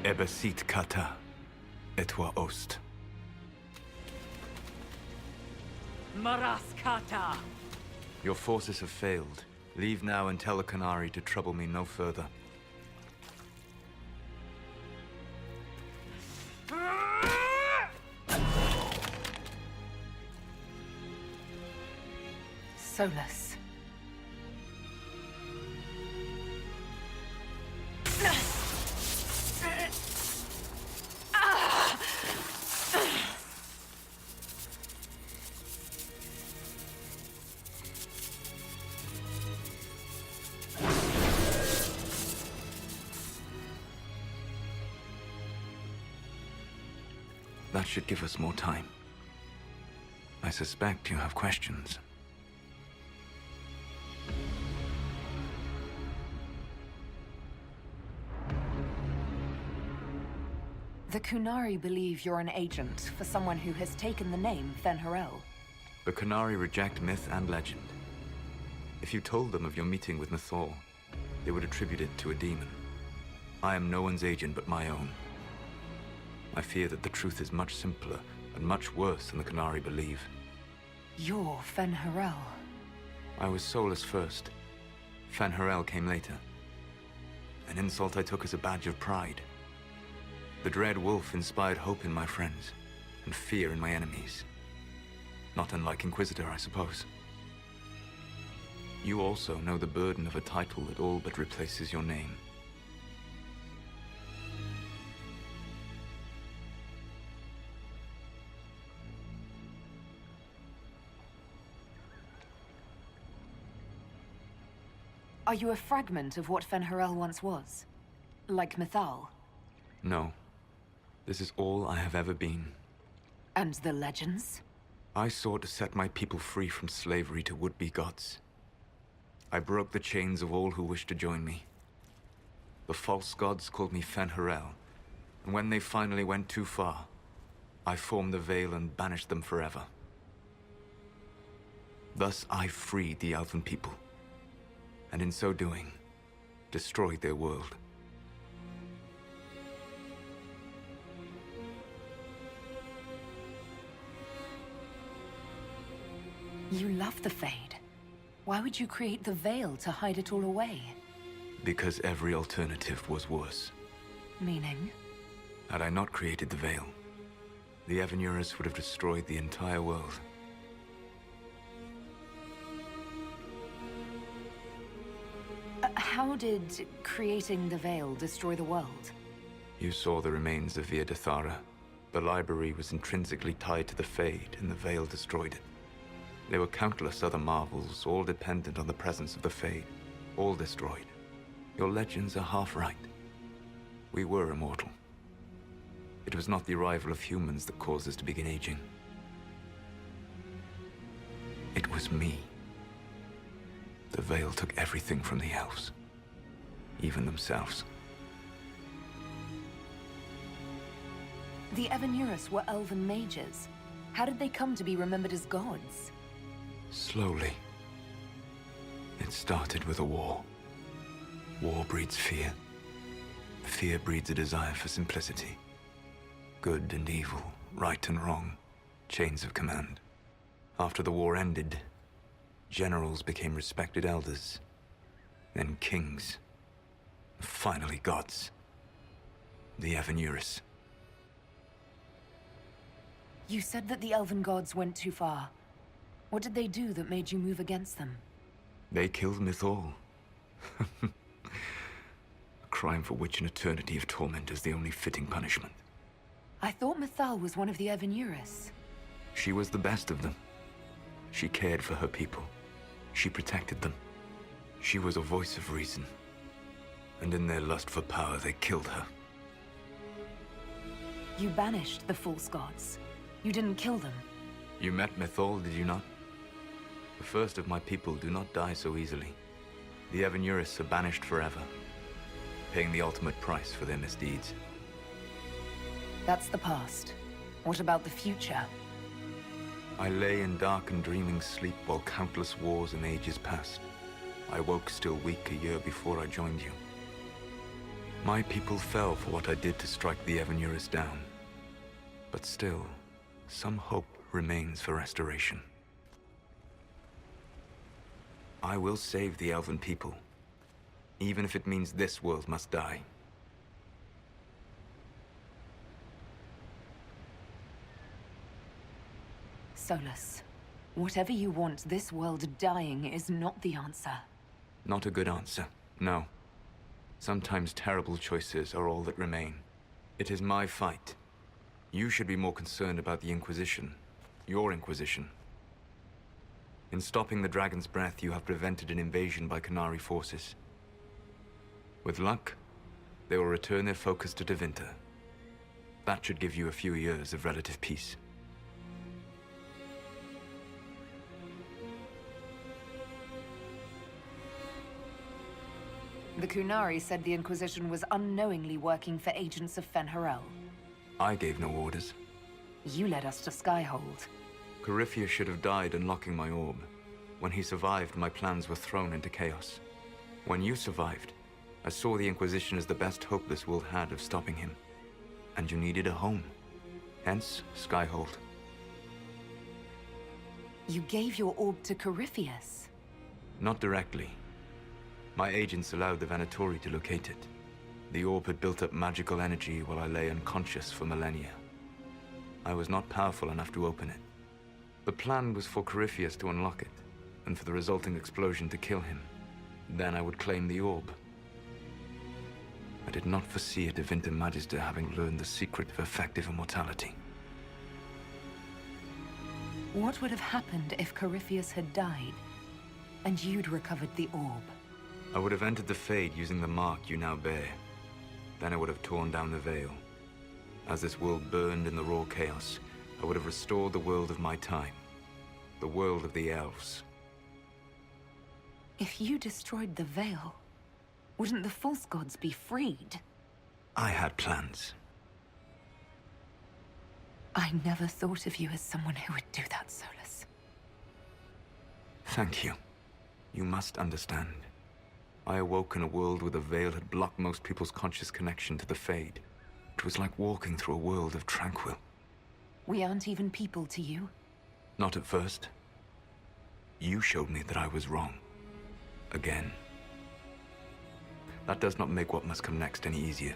Ebesit kata, etwa ost. Maraskata! Your forces have failed. Leave now and tell the Canary to trouble me no further. Solas. That should give us more time. I suspect you have questions. The Kunari believe you're an agent for someone who has taken the name Fen'Harel. The Canary reject myth and legend. If you told them of your meeting with Mythal, they would attribute it to a demon. I am no one's agent but my own. I fear that the truth is much simpler and much worse than the Canary believe. You're Fen'Harel. I was Solas first. Fen'Harel came later. An insult I took as a badge of pride. The Dread Wolf inspired hope in my friends, and fear in my enemies. Not unlike Inquisitor, I suppose. You also know the burden of a title that all but replaces your name. Are you a fragment of what Fen'Harel once was? Like Mythal? No. This is all I have ever been. And the legends? I sought to set my people free from slavery to would-be gods. I broke the chains of all who wished to join me. The false gods called me Fen'Harel, and when they finally went too far, I formed the Veil and banished them forever. Thus I freed the Elven people, and in so doing, destroyed their world. You love the Fade. Why would you create the Veil to hide it all away? Because every alternative was worse. Meaning? Had I not created the Veil, the Evanurus would have destroyed the entire world. How did creating the Veil destroy the world? You saw the remains of Via Dathara. The library was intrinsically tied to the Fade, and the Veil destroyed it. There were countless other marvels, all dependent on the presence of the Fade, all destroyed. Your legends are half right. We were immortal. It was not the arrival of humans that caused us to begin aging. It was me. The Veil took everything from the elves, even themselves. The Evanurus were elven mages. How did they come to be remembered as gods? Slowly. It started with a war. War breeds fear. Fear breeds a desire for simplicity. Good and evil, right and wrong, chains of command. After the war ended, generals became respected elders, then kings, finally gods. The Evanurus. You said that the elven gods went too far. What did they do that made you move against them? They killed Mythal. A crime for which an eternity of torment is the only fitting punishment. I thought Mythal was one of the Evanurus. She was the best of them. She cared for her people. She protected them. She was a voice of reason. And in their lust for power, they killed her. You banished the false gods. You didn't kill them. You met Mythal, did you not? The first of my people do not die so easily. The Evanurus are banished forever, paying the ultimate price for their misdeeds. That's the past. What about the future? I lay in dark and dreaming sleep while countless wars and ages passed. I woke still weak a year before I joined you. My people fell for what I did to strike the Evanurus down. But still, some hope remains for restoration. I will save the Elven people, even if it means this world must die. Solas, whatever you want, this world dying is not the answer. Not a good answer, no. Sometimes terrible choices are all that remain. It is my fight. You should be more concerned about the Inquisition. Your Inquisition. In stopping the Dragon's Breath, you have prevented an invasion by Qunari forces. With luck, they will return their focus to Tevinter. That should give you a few years of relative peace. The Qunari said the Inquisition was unknowingly working for agents of Fen'Harel. I gave no orders. You led us to Skyhold. Corypheus should have died unlocking my orb. When he survived, my plans were thrown into chaos. When you survived, I saw the Inquisition as the best hope this world had of stopping him. And you needed a home. Hence, Skyhold. You gave your orb to Corypheus? Not directly. My agents allowed the Venatori to locate it. The orb had built up magical energy while I lay unconscious for millennia. I was not powerful enough to open it. The plan was for Corypheus to unlock it, and for the resulting explosion to kill him. Then I would claim the orb. I did not foresee a Tevinter Magister having learned the secret of effective immortality. What would have happened if Corypheus had died, and you'd recovered the orb? I would have entered the Fade using the mark you now bear. Then I would have torn down the veil. As this world burned in the raw chaos, I would have restored the world of my time. The world of the elves. If you destroyed the veil, wouldn't the false gods be freed? I had plans. I never thought of you as someone who would do that, Solas. Thank you. You must understand. I awoke in a world where the veil had blocked most people's conscious connection to the Fade. It was like walking through a world of tranquil. We aren't even people to you? Not at first. You showed me that I was wrong. Again. That does not make what must come next any easier.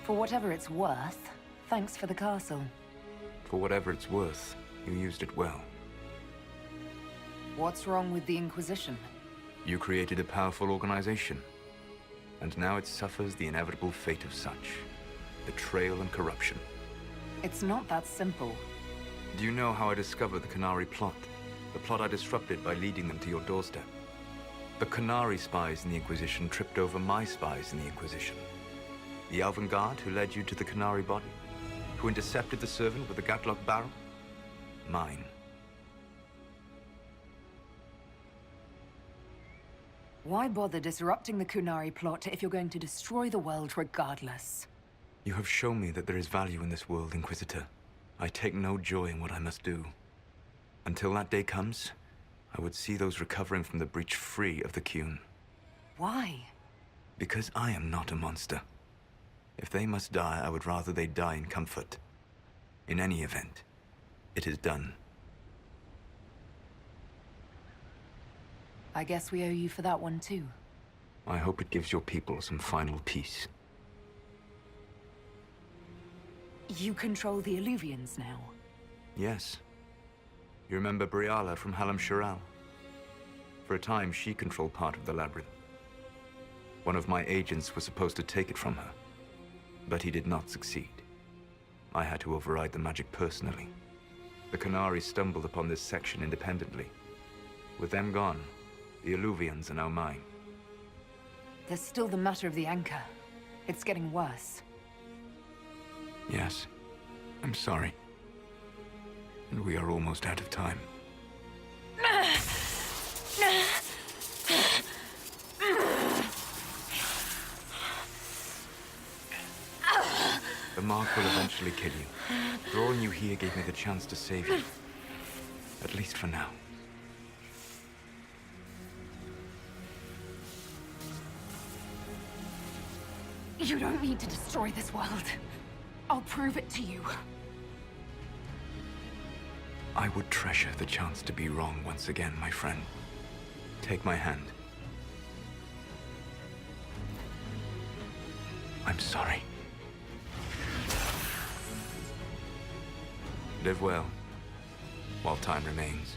For whatever it's worth, thanks for the castle. For whatever it's worth, you used it well. What's wrong with the Inquisition? You created a powerful organization. And now it suffers the inevitable fate of such. Betrayal and corruption. It's not that simple. Do you know how I discovered the Qunari plot? The plot I disrupted by leading them to your doorstep. The Qunari spies in the Inquisition tripped over my spies in the Inquisition. The Elven Guard who led you to the Qunari body? Who intercepted the servant with the Gatlock barrel? Mine. Why bother disrupting the Qunari plot if you're going to destroy the world regardless? You have shown me that there is value in this world, Inquisitor. I take no joy in what I must do. Until that day comes, I would see those recovering from the breach free of the Qun. Why? Because I am not a monster. If they must die, I would rather they die in comfort. In any event, it is done. I guess we owe you for that one too. I hope it gives your people some final peace. You control the Illuvians now? Yes. You remember Briala from Halam Shiral? For a time, she controlled part of the labyrinth. One of my agents was supposed to take it from her, but he did not succeed. I had to override the magic personally. The Qunari stumbled upon this section independently. With them gone, the Illuvians are now mine. There's still the matter of the anchor. It's getting worse. Yes, I'm sorry. And we are almost out of time. The mark will eventually kill you. Drawing you here gave me the chance to save you. At least for now. You don't need to destroy this world. I'll prove it to you. I would treasure the chance to be wrong once again, my friend. Take my hand. I'm sorry. Live well, while time remains.